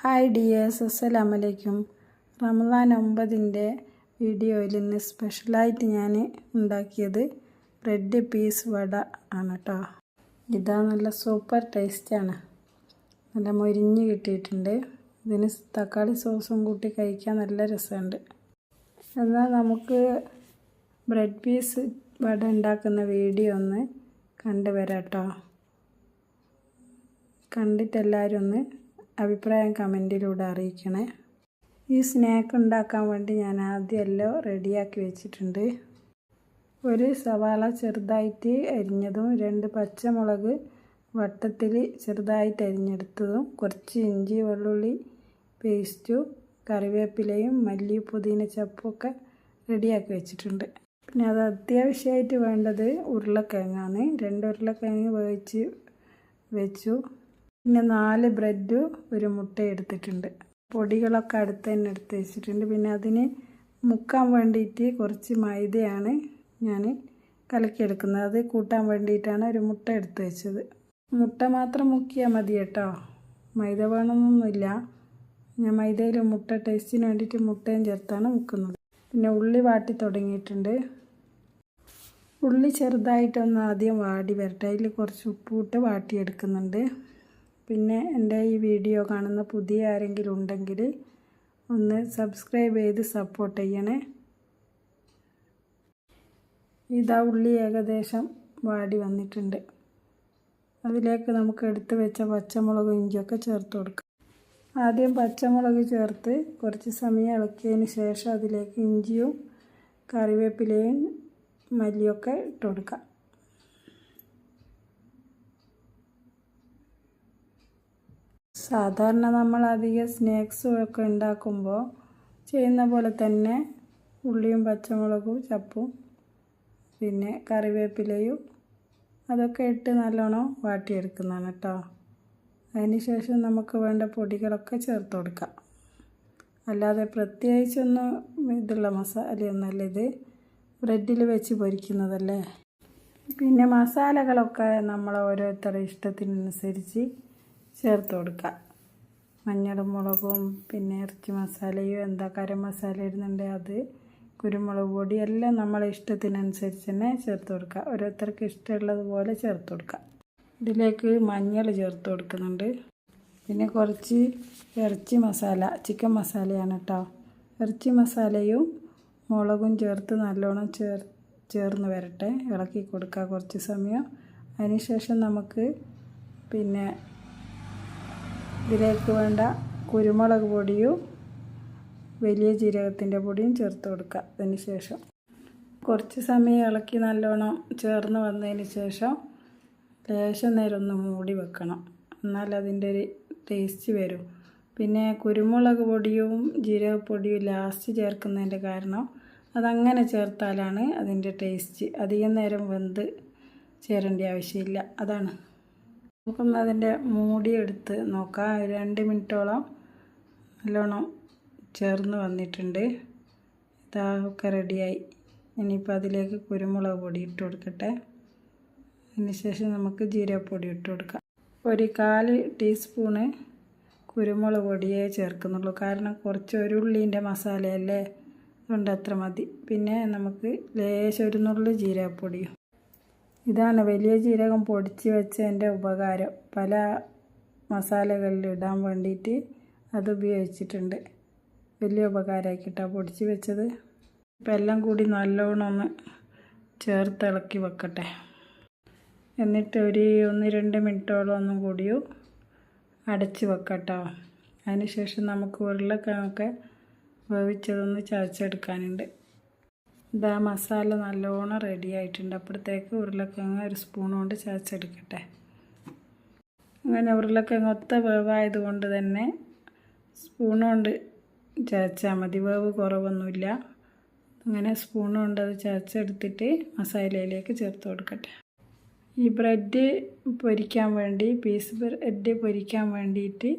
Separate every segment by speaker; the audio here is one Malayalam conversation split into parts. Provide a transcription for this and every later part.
Speaker 1: ഹായ് ഡിയേഴ്സ്, അസ്സലാമു അലൈക്കും. റമദാൻ 9-ൻ്റെ വീഡിയോയിൽ ഇന്ന് സ്പെഷ്യലായിട്ട് ഞാൻ ഉണ്ടാക്കിയത് ബ്രെഡ് പീസ് വട ആണ് കേട്ടോ. ഇതാ നല്ല സൂപ്പർ ടേസ്റ്റാണ്, നല്ല മൊരിഞ്ഞ് കിട്ടിയിട്ടുണ്ട്. ഇതിന് തക്കാളി സോസും കൂട്ടി കഴിക്കാൻ നല്ല രസമുണ്ട്. എന്നാൽ നമുക്ക് ബ്രെഡ് പീസ് വട ഉണ്ടാക്കുന്ന വീഡിയോ ഒന്ന് കണ്ടുവരാം കേട്ടോ. കണ്ടിട്ടെല്ലാവരും ഒന്ന് അഭിപ്രായം കമൻറ്റിലൂടെ അറിയിക്കണേ. ഈ സ്നാക്ക് ഉണ്ടാക്കാൻ വേണ്ടി ഞാൻ ആദ്യം എല്ലാം റെഡിയാക്കി വെച്ചിട്ടുണ്ട്. ഒരു സവാള ചെറുതായിട്ട് അരിഞ്ഞതും 2 പച്ചമുളക് വട്ടത്തിൽ ചെറുതായിട്ട് അരിഞ്ഞെടുത്തതും കുറച്ച് ഇഞ്ചി വെള്ളുള്ളി പേസ്റ്റും കറിവേപ്പിലയും മല്ലി പുതിന ചപ്പൊക്കെ റെഡിയാക്കി വെച്ചിട്ടുണ്ട്. പിന്നെ അത് അത്യാവശ്യമായിട്ട് വേണ്ടത് ഉരുളക്കിഴങ്ങാണ്. 2 ഉരുളക്കിഴങ്ങ് വേവിച്ച് വെച്ചു. പിന്നെ 4 ബ്രെഡ്, ഒരു മുട്ട എടുത്തിട്ടുണ്ട്. പൊടികളൊക്കെ അടുത്ത് തന്നെ എടുത്ത് വെച്ചിട്ടുണ്ട്. പിന്നെ അതിന് മുക്കാൻ വേണ്ടിയിട്ട് കുറച്ച് മൈദയാണ് ഞാൻ കലക്കിയെടുക്കുന്നത്. അത് കൂട്ടാൻ വേണ്ടിയിട്ടാണ് ഒരു മുട്ട എടുത്ത് വെച്ചത്. മുട്ട മാത്രം മുക്കിയാൽ മതി കേട്ടോ, മൈദ വേണമെന്നൊന്നുമില്ല. ഞാൻ മൈദയിൽ മുട്ട ടേസ്റ്റിന് വേണ്ടിയിട്ട് മുട്ടയും ചേർത്താണ് മുക്കുന്നത്. പിന്നെ ഉള്ളി വാട്ടി തുടങ്ങിയിട്ടുണ്ട്. ഉള്ളി ചെറുതായിട്ടൊന്ന് ആദ്യം വാടി വരട്ടെ. അതിൽ കുറച്ച് ഉപ്പിട്ട് വാട്ടിയെടുക്കുന്നുണ്ട്. പിന്നെ എൻ്റെ ഈ വീഡിയോ കാണുന്ന പുതിയ ആരെങ്കിലും ഉണ്ടെങ്കിൽ ഒന്ന് സബ്സ്ക്രൈബ് ചെയ്ത് സപ്പോർട്ട് ചെയ്യണേ. ഇതാ ഉള്ളി ഏകദേശം വാടി വന്നിട്ടുണ്ട്. അതിലേക്ക് നമുക്ക് എടുത്ത് വെച്ച പച്ചമുളകും ഇഞ്ചിയൊക്കെ ചേർത്ത് കൊടുക്കാം. ആദ്യം പച്ചമുളക് ചേർത്ത് കുറച്ച് സമയം ഇളക്കിയതിന് ശേഷം അതിലേക്ക് ഇഞ്ചിയും കറിവേപ്പിലയും മല്ലിയൊക്കെ ഇട്ട് കൊടുക്കാം. സാധാരണ നമ്മൾ അധികം സ്നാക്സും ഒക്കെ ഉണ്ടാക്കുമ്പോൾ ചെയ്യുന്ന പോലെ തന്നെ ഉള്ളിയും പച്ചമുളകും ചപ്പും പിന്നെ കറിവേപ്പിലയും അതൊക്കെ ഇട്ട് നല്ലോണം വാട്ടിയെടുക്കുന്നതാണ് കേട്ടോ. അതിന് ശേഷം നമുക്ക് വേണ്ട പൊടികളൊക്കെ ചേർത്ത് കൊടുക്കാം. അല്ലാതെ പ്രത്യേകിച്ചൊന്നും ഇതുള്ള മസാലയൊന്നുമല്ല, ഇത് ബ്രെഡിൽ വെച്ച് പൊരിക്കുന്നതല്ലേ. പിന്നെ മസാലകളൊക്കെ നമ്മൾ ഓരോരുത്തരുടെ ഇഷ്ടത്തിനനുസരിച്ച് ചേർത്ത് കൊടുക്കുക. മഞ്ഞളും മുളകും പിന്നെ ഇറച്ചി മസാലയും ഗരം മസാല ഇടുന്നുണ്ട്, അത് കുരുമുളക് പൊടി എല്ലാം നമ്മളെ ഇഷ്ടത്തിനനുസരിച്ച് തന്നെ ചേർത്ത് കൊടുക്കുക. ഓരോരുത്തർക്ക് ഇഷ്ടമുള്ളതുപോലെ ചേർത്ത് കൊടുക്കുക. ഇതിലേക്ക് മഞ്ഞൾ ചേർത്ത് കൊടുക്കുന്നുണ്ട്. പിന്നെ കുറച്ച് ഇറച്ചി മസാല, ചിക്കൻ മസാലയാണ് കേട്ടോ. ഇറച്ചി മസാലയും മുളകും ചേർത്ത് നല്ലോണം ചേർന്ന് വരട്ടെ, ഇളക്കി കൊടുക്കുക കുറച്ച് സമയം. അതിന് ശേഷം നമുക്ക് പിന്നെ ഇതിലേക്ക് വേണ്ട കുരുമുളക് പൊടിയും വലിയ ജീരകത്തിൻ്റെ പൊടിയും ചേർത്ത് കൊടുക്കുക. അതിന് ശേഷം കുറച്ച് സമയം ഇളക്കി നല്ലോണം ചേർന്ന് വന്നതിന് ശേഷം ലേശം നേരം ഒന്ന് മൂടി വെക്കണം, എന്നാൽ അതിൻ്റെ ഒരു ടേസ്റ്റ് വരും. പിന്നെ കുരുമുളക് പൊടിയും ജീരകപ്പൊടിയും ലാസ്റ്റ് ചേർക്കുന്നതിൻ്റെ കാരണം അതങ്ങനെ ചേർത്താലാണ് അതിൻ്റെ ടേസ്റ്റ്. അധികം നേരം വെന്ത് ചേരേണ്ട ആവശ്യമില്ല, അതാണ്. നമുക്കൊന്ന് അതിൻ്റെ മൂടി എടുത്ത് നോക്കാം. 2 മിനിറ്റോളം നല്ലോണം ചേർന്ന് വന്നിട്ടുണ്ട്. ഇതൊക്കെ റെഡിയായി. ഇനിയിപ്പോൾ അതിലേക്ക് കുരുമുളക് പൊടി ഇട്ട് കൊടുക്കട്ടെ. അതിന് ശേഷം നമുക്ക് ജീരകപ്പൊടി ഇട്ട് കൊടുക്കാം. ഒരു 1/4 ടീസ്പൂണ് കുരുമുളക് പൊടിയേ ചേർക്കുന്നുള്ളൂ, കാരണം കുറച്ച് ഒരു ഉള്ളീൻ്റെ മസാലയല്ലേ, അതുകൊണ്ട് അത്ര മതി. പിന്നെ നമുക്ക് ലേശം ഒരു നുള്ളു ജീരകപ്പൊടിയും. ഇതാണ് വലിയ ജീരകം പൊടിച്ച് വെച്ചതിൻ്റെ ഉപകാരം. പല മസാലകളിൽ ഇടാൻ വേണ്ടിയിട്ട് അത് ഉപയോഗിച്ചിട്ടുണ്ട്. വലിയ ഉപകാരമാക്കിയിട്ടാണ് പൊടിച്ച് വെച്ചത്. ഇപ്പം എല്ലാം കൂടി നല്ലോണം ഒന്ന് ചേർത്തിളക്കി വെക്കട്ടെ. എന്നിട്ട് ഒരു 1-2 മിനിറ്റോളം ഒന്നും കൂടിയും അടച്ച് വെക്കട്ടോ. അതിന് ശേഷം നമുക്ക് ഉരുളക്കിഴങ്ങൊക്കെ വേവിച്ചതൊന്ന് ചതച്ചെടുക്കാനുണ്ട്. ഇതാ മസാല നല്ലോണം റെഡി ആയിട്ടുണ്ട്. അപ്പോഴത്തേക്ക് ഉരുളക്കിഴങ്ങ് ഒരു സ്പൂൺ കൊണ്ട് ചതച്ചെടുക്കട്ടെ. അങ്ങനെ ഉരുളക്കിഴങ്ങ് ഒത്ത വേവായത് കൊണ്ട് തന്നെ സ്പൂൺ കൊണ്ട് ചതച്ചാൽ മതി, വേവ് കുറവൊന്നുമില്ല. അങ്ങനെ സ്പൂൺ കൊണ്ട് അത് ചതച്ചെടുത്തിട്ട് മസാലയിലേക്ക് ചേർത്ത് കൊടുക്കട്ടെ. ഈ ബ്രെഡ് പൊരിക്കാൻ വേണ്ടി, പീസ് ബ്രെഡ് പൊരിക്കാൻ വേണ്ടിയിട്ട്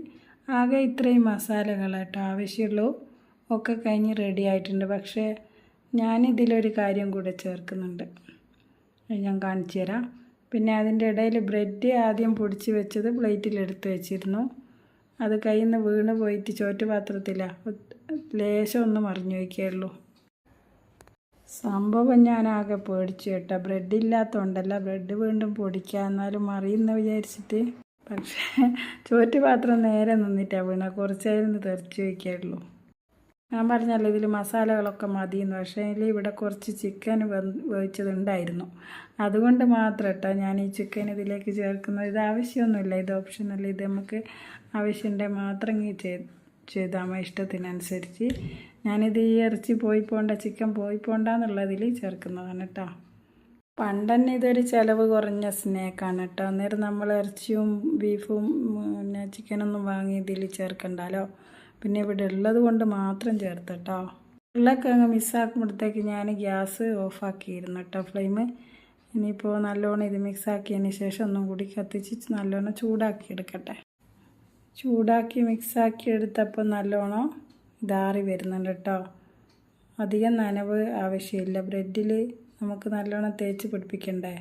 Speaker 1: ആകെ ഇത്രയും മസാലകളാട്ടോ ആവശ്യമുള്ളൂ. ഒക്കെ കഴിഞ്ഞ് റെഡി ആയിട്ടുണ്ട്. പക്ഷേ ഞാനിതിലൊരു കാര്യം കൂടെ ചേർക്കുന്നുണ്ട്, ഞാൻ കാണിച്ചു തരാം. പിന്നെ അതിൻ്റെ ഇടയിൽ ബ്രെഡ് ആദ്യം പൊടിച്ച് വെച്ചത് പ്ലേറ്റിലെടുത്ത് വെച്ചിരുന്നു. അത് കയ്യിൽ നിന്ന് വീണ് പോയിട്ട് ചോറ്റുപാത്രത്തിലാണ് ലേശം ഒന്ന് മറിഞ്ഞു വയ്ക്കുകയുള്ളൂ. സംഭവം ഞാനാകെ പേടിച്ചു കേട്ടോ. ബ്രെഡ് ഇല്ലാത്തതുകൊണ്ടല്ല, ബ്രെഡ് വീണ്ടും പൊടിക്കുക എന്നാലും മറിയുന്ന വിചാരിച്ചിട്ട്. പക്ഷേ ചോറ്റുപാത്രം നേരെ നിന്നിട്ടാണ് വീണ, കുറച്ചായിരുന്നു തെറിച്ച് വയ്ക്കുകയുള്ളൂ. ഞാൻ പറഞ്ഞല്ലോ ഇതിൽ മസാലകളൊക്കെ മതിയെന്ന്. പക്ഷേ ഇവിടെ കുറച്ച് ചിക്കൻ വേവിച്ചതുണ്ടായിരുന്നു, അതുകൊണ്ട് മാത്രം കേട്ടോ ഞാൻ ഈ ചിക്കൻ ഇതിലേക്ക് ചേർക്കുന്നത്. ഇത് ആവശ്യമൊന്നുമില്ല, ഇത് ഓപ്ഷനല്ല. ഇത് നമുക്ക് ആവശ്യമുണ്ടെങ്കിൽ മാത്രം ചെയ്താൽ മതി, ഇഷ്ടത്തിനനുസരിച്ച്. ഞാനിത് ഈ ഇറച്ചി പോയി പോണ്ട, ചിക്കൻ പോയി പോണ്ടെന്നുള്ളതിൽ ചേർക്കുന്നതാണ് കേട്ടോ. പണ്ടുതന്നെ ഇതൊരു ചിലവ് കുറഞ്ഞ സ്നാക്കാണ് കേട്ടോ. അന്നേരം നമ്മൾ ഇറച്ചിയും ബീഫും പിന്നെ ചിക്കനൊന്നും വാങ്ങി ഇതിൽ ചേർക്കണ്ടല്ലോ. പിന്നെ ഇവിടെ ഉള്ളത് കൊണ്ട് മാത്രം ചേർത്ത് കേട്ടോ. ഉരുളക്കിഴങ്ങ് മിക്സാക്കുമ്പോഴത്തേക്ക് ഞാൻ ഗ്യാസ് ഓഫാക്കിയിരുന്നു കേട്ടോ, ഫ്ലെയിം. ഇനിയിപ്പോൾ നല്ലോണം ഇത് മിക്സാക്കിയതിന് ശേഷം ഒന്നും കൂടി കത്തിച്ച് നല്ലോണം ചൂടാക്കി എടുക്കട്ടെ. ചൂടാക്കി മിക്സാക്കി എടുത്തപ്പോൾ നല്ലോണം ഇതാറി വരുന്നുണ്ട് കേട്ടോ. അധികം നനവ് ആവശ്യമില്ല, ബ്രെഡിൽ നമുക്ക് നല്ലോണം തേച്ച് പിടിപ്പിക്കണ്ടേ.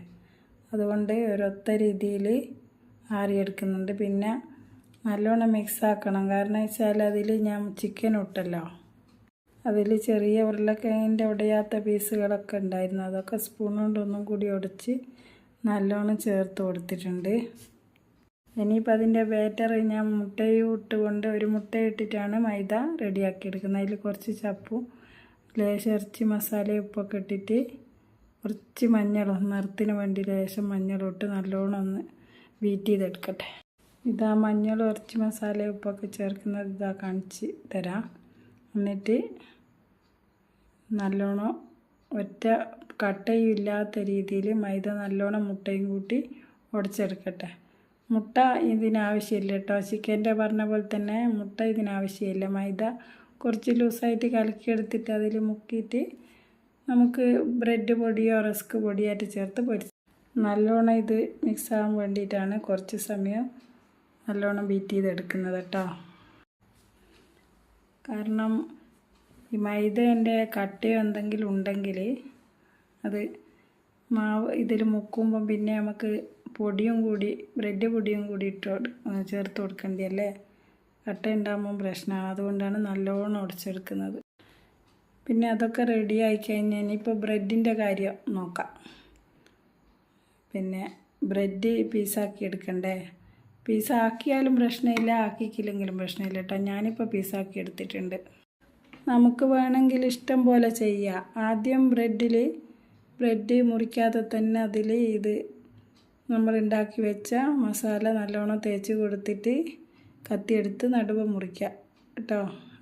Speaker 1: അതുകൊണ്ട് ഒരൊത്ത രീതിയിൽ ആറിയെടുക്കുന്നുണ്ട്. പിന്നെ നല്ലോണം മിക്സാക്കണം, കാരണം വെച്ചാൽ അതിൽ ഞാൻ ചിക്കൻ ഇട്ടല്ലോ, അതിൽ ചെറിയ ഉരുളക്കിഴങ്ങിൻ്റെ ഉടയാത്ത പീസുകളൊക്കെ ഉണ്ടായിരുന്നു. അതൊക്കെ സ്പൂൺ കൊണ്ട് ഒന്നും കൂടി ഉടച്ച് നല്ലോണം ചേർത്ത് കൊടുത്തിട്ടുണ്ട്. ഇനിയിപ്പോൾ അതിൻ്റെ ബാറ്റർ ഞാൻ മുട്ടയും ഇട്ടുകൊണ്ട്, ഒരു മുട്ട ഇട്ടിട്ടാണ് മൈദ റെഡിയാക്കി എടുക്കുന്നത്. അതിൽ കുറച്ച് ചപ്പും ലേശം ഇറച്ചി മസാലയും ഉപ്പൊക്കെ ഇട്ടിട്ട് കുറച്ച് മഞ്ഞളും നിറത്തിന് വേണ്ടി ലേശം മഞ്ഞളും ഇട്ട് നല്ലോണം ഒന്ന് ബീറ്റ് ചെയ്തെടുക്കട്ടെ. ഇതാ മഞ്ഞളും ഇറച്ചി മസാലയും ഉപ്പൊക്കെ ചേർക്കുന്നത് ഇതാ കാണിച്ച് തരാം. എന്നിട്ട് നല്ലോണം ഒറ്റ കട്ടയും ഇല്ലാത്ത രീതിയിൽ മൈദ നല്ലോണം മുട്ടയും കൂട്ടി ഉടച്ചെടുക്കട്ടെ. മുട്ട ഇതിനാവശ്യമില്ല കേട്ടോ, ചിക്കൻ്റെ പറഞ്ഞ പോലെ തന്നെ മുട്ട ഇതിനാവശ്യമില്ല. മൈദ കുറച്ച് ലൂസായിട്ട് കലക്കിയെടുത്തിട്ട് അതിൽ മുക്കിയിട്ട് നമുക്ക് ബ്രെഡ് പൊടിയോ റസ്ക് പൊടിയായിട്ട് ചേർത്ത് പൊരിച്ച് നല്ലോണം ഇത് മിക്സ് ആകാൻ വേണ്ടിയിട്ടാണ് കുറച്ച് സമയം നല്ലോണം ബീറ്റ് ചെയ്തെടുക്കുന്നത് കേട്ടോ. കാരണം ഈ മൈദേൻ്റെ കട്ടയോ എന്തെങ്കിലും ഉണ്ടെങ്കിൽ അത് മാവ് ഇതിൽ മുക്കുമ്പം പിന്നെ നമുക്ക് പൊടിയും കൂടി ബ്രെഡ് പൊടിയും കൂടി ചേർത്ത് കൊടുക്കേണ്ടതല്ലേ. കട്ട ഉണ്ടാകുമ്പം പ്രശ്നമാണ്, അതുകൊണ്ടാണ് നല്ലോണം ഉടച്ചെടുക്കുന്നത്. പിന്നെ അതൊക്കെ റെഡി ആയി കഴിഞ്ഞാൽ ഇനിയിപ്പോൾ ബ്രെഡിൻ്റെ കാര്യം നോക്കാം. പിന്നെ ബ്രെഡ് പീസാക്കി എടുക്കണ്ടേ. പീസാക്കിയാലും പ്രശ്നമില്ല, ആക്കിക്കില്ലെങ്കിലും പ്രശ്നമില്ല കേട്ടോ. ഞാനിപ്പോൾ പീസാക്കി എടുത്തിട്ടുണ്ട്. നമുക്ക് വേണമെങ്കിൽ ഇഷ്ടം പോലെ ചെയ്യാം. ആദ്യം ബ്രെഡ് മുറിക്കാതെ തന്നെ അതിൽ ഇത് നമ്മൾ ഉണ്ടാക്കി വെച്ച മസാല നല്ലോണം തേച്ച് കൊടുത്തിട്ട് കത്തിയെടുത്ത് നടുവ് മുറിക്കുക കേട്ടോ.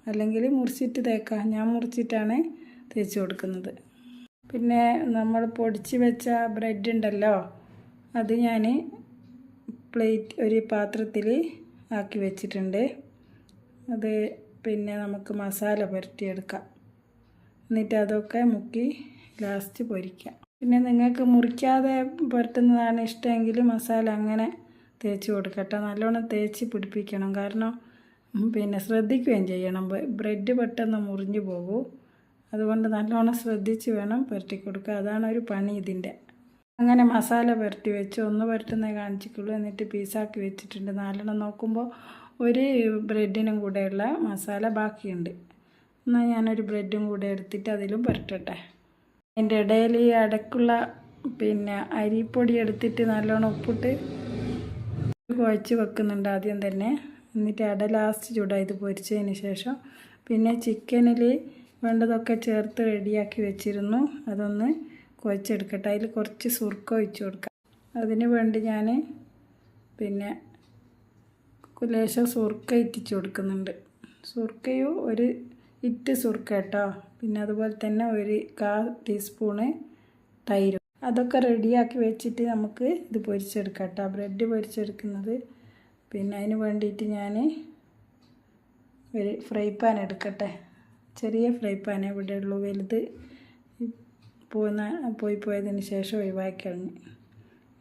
Speaker 1: അല്ലെങ്കിൽ മുറിച്ചിട്ട് തേക്കാം, ഞാൻ മുറിച്ചിട്ടാണ് തേച്ച് കൊടുക്കുന്നത്. പിന്നെ നമ്മൾ പൊടിച്ച് വെച്ച ബ്രെഡ് ഉണ്ടല്ലോ, അത് ഞാൻ ഒരു പാത്രത്തിൽ ആക്കി വെച്ചിട്ടുണ്ട്. അത് പിന്നെ നമുക്ക് മസാല പുരട്ടിയെടുക്കാം. എന്നിട്ട് അതൊക്കെ മുക്കി ലാസ്റ്റ് പൊരിക്കാം. പിന്നെ നിങ്ങൾക്ക് മുറിക്കാതെ പുരട്ടുന്നതാണ് ഇഷ്ടമെങ്കിൽ മസാല അങ്ങനെ തേച്ച് കൊടുക്കട്ടെ. നല്ലോണം തേച്ച് പിടിപ്പിക്കണം, കാരണം പിന്നെ ശ്രദ്ധിക്കുകയും ചെയ്യണം. ബ്രെഡ് പെട്ടെന്ന് മുറിഞ്ഞു പോകും, അതുകൊണ്ട് നല്ലോണം ശ്രദ്ധിച്ച് വേണം പുരട്ടി കൊടുക്കുക. അതാണ് ഒരു പണി ഇതിൻ്റെ. അങ്ങനെ മസാല പുരട്ടി വെച്ച് ഒന്ന് പുരട്ടുന്നേ കാണിച്ചിട്ടുള്ളൂ. എന്നിട്ട് പീസാക്കി വെച്ചിട്ടുണ്ട്. നാലെണ്ണം നോക്കുമ്പോൾ ഒരു ബ്രെഡിനും കൂടെയുള്ള മസാല ബാക്കിയുണ്ട്. എന്നാൽ ഞാനൊരു ബ്രെഡും കൂടെ എടുത്തിട്ട് അതിലും പുരട്ടട്ടെ. അതിൻ്റെ ഇടയിൽ ഈ അടക്കുള്ള പിന്നെ അരിപ്പൊടി എടുത്തിട്ട് നല്ലോണം ഉപ്പിട്ട് കുഴച്ച് വെക്കുന്നുണ്ട് ആദ്യം തന്നെ. എന്നിട്ട് അട ലാസ്റ്റ് ചൂടായി ഇത് പൊരിച്ചതിന് ശേഷം പിന്നെ ചിക്കനിൽ വേണ്ടതൊക്കെ ചേർത്ത് റെഡിയാക്കി വെച്ചിരുന്നു. അതൊന്ന് കുഴച്ചെടുക്കട്ടെ. അതിൽ കുറച്ച് സുർക്ക ഒഴിച്ച് കൊടുക്കാം. അതിന് വേണ്ടി ഞാൻ പിന്നെ ലേശം സുർക്ക ഇറ്റിച്ച് കൊടുക്കുന്നുണ്ട്. സുർക്കയും ഒരു ഇറ്റ് സുർക്ക കേട്ടോ. പിന്നെ അതുപോലെ തന്നെ ഒരു 1/4 ടീസ്പൂണ് തൈരും. അതൊക്കെ റെഡിയാക്കി വെച്ചിട്ട് നമുക്ക് ഇത് പൊരിച്ചെടുക്കാം കേട്ടോ. ബ്രെഡ് പൊരിച്ചെടുക്കുന്നത്. പിന്നെ അതിന് വേണ്ടിയിട്ട് ഞാൻ ഒരു ഫ്രൈ പാൻ എടുക്കട്ടെ. ചെറിയ ഫ്രൈ പാൻ ഇവിടെ ഉള്ളൂ, വലുത് പോയതിന് ശേഷം ഒഴിവാക്കി കളഞ്ഞു.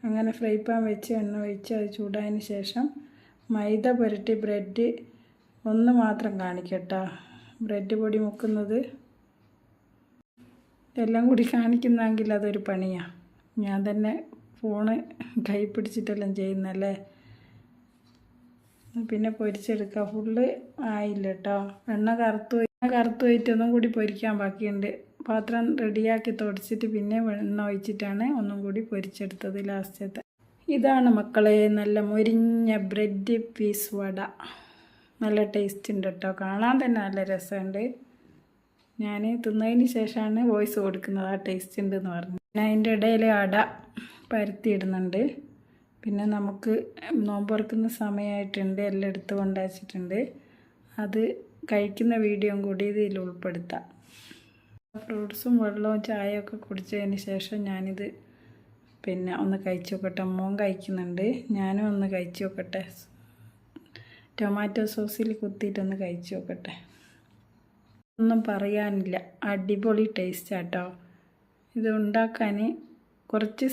Speaker 1: അങ്ങനെ ഫ്രൈ പാൻ വെച്ച് എണ്ണ ഒഴിച്ച് അത് ചൂടായതിന് ശേഷം മൈദ പുരട്ടി ബ്രെഡ് ഒന്ന് മാത്രം കാണിക്കട്ടോ. ബ്രെഡ് പൊടി മുക്കുന്നത് എല്ലാം കൂടി കാണിക്കുന്നെങ്കിൽ അതൊരു പണിയാണ്. ഞാൻ തന്നെ ഫോണ് കൈ പിടിച്ചിട്ടെല്ലാം ചെയ്യുന്നല്ലേ. പിന്നെ പൊരിച്ചെടുക്കുക. ഫുള്ള് ആയില്ല കേട്ടോ. എണ്ണ കറുത്ത് പോയിട്ട് ഒന്നും കൂടി പൊരിക്കാൻ ബാക്കിയുണ്ട്. പാത്രം റെഡിയാക്കി തുടച്ചിട്ട് പിന്നെ എണ്ണ ഒഴിച്ചിട്ടാണ് ഒന്നും കൂടി പൊരിച്ചെടുത്തത് ലാസ്റ്റത്തെ. ഇതാണ് മക്കളെ നല്ല മൊരിഞ്ഞ ബ്രെഡ് പീസ് വട. നല്ല ടേസ്റ്റ് ഉണ്ട് കേട്ടോ. കാണാൻ തന്നെ നല്ല രസമുണ്ട്. ഞാൻ തിന്നതിന് ശേഷമാണ് വോയിസ് കൊടുക്കുന്നത് ആ ടേസ്റ്റ് ഉണ്ടെന്ന് പറഞ്ഞു. പിന്നെ അതിൻ്റെ ഇടയിൽ അട പരത്തിയിടുന്നുണ്ട്. പിന്നെ നമുക്ക് നോമ്പ് തുറക്കുന്ന സമയമായിട്ടുണ്ട്. എല്ലാം എടുത്ത് കൊണ്ടുവച്ചിട്ടുണ്ട്. അത് കഴിക്കുന്ന വീഡിയോയും കൂടി ഇതിൽ ഉൾപ്പെടുത്താം. ഫ്രൂട്ട്സും വെള്ളവും ചായയൊക്കെ കുടിച്ചതിന് ശേഷം ഞാനിത് പിന്നെ ഒന്ന് കഴിച്ചു നോക്കട്ടെ. മോൻ കഴിക്കുന്നുണ്ട്, ഞാനും ഒന്ന് കഴിച്ചു നോക്കട്ടെ. ടൊമാറ്റോ സോസിൽ കുത്തിയിട്ടൊന്ന് കഴിച്ചു നോക്കട്ടെ. ഒന്നും പറയാനില്ല, അടിപൊളി ടേസ്റ്റാട്ടോ. ഇത് ഉണ്ടാക്കാൻ കുറച്ച്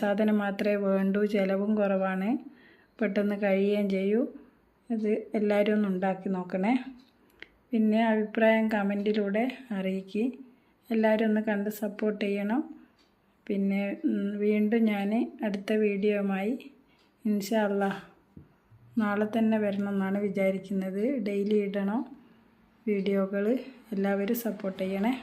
Speaker 1: സാധനം മാത്രമേ വേണ്ടൂ. ചിലവും കുറവാണ്, പെട്ടെന്ന് കഴിയുകയും ചെയ്യൂ. ഇത് എല്ലാവരും ഒന്ന് ഉണ്ടാക്കി നോക്കണേ. പിന്നെ അഭിപ്രായം കമൻറ്റിലൂടെ അറിയിക്കുക. എല്ലാവരും ഒന്ന് കണ്ട് സപ്പോർട്ട് ചെയ്യണം. പിന്നെ വീണ്ടും ഞാൻ അടുത്ത വീഡിയോയുമായി ഇൻഷാ അല്ലാഹ് നാളെ തന്നെ വരണം എന്നാണ് വിചാരിക്കുന്നത്. ഡെയിലി ഇടണം വീഡിയോകൾ. എല്ലാവരും സപ്പോർട്ട് ചെയ്യണേ.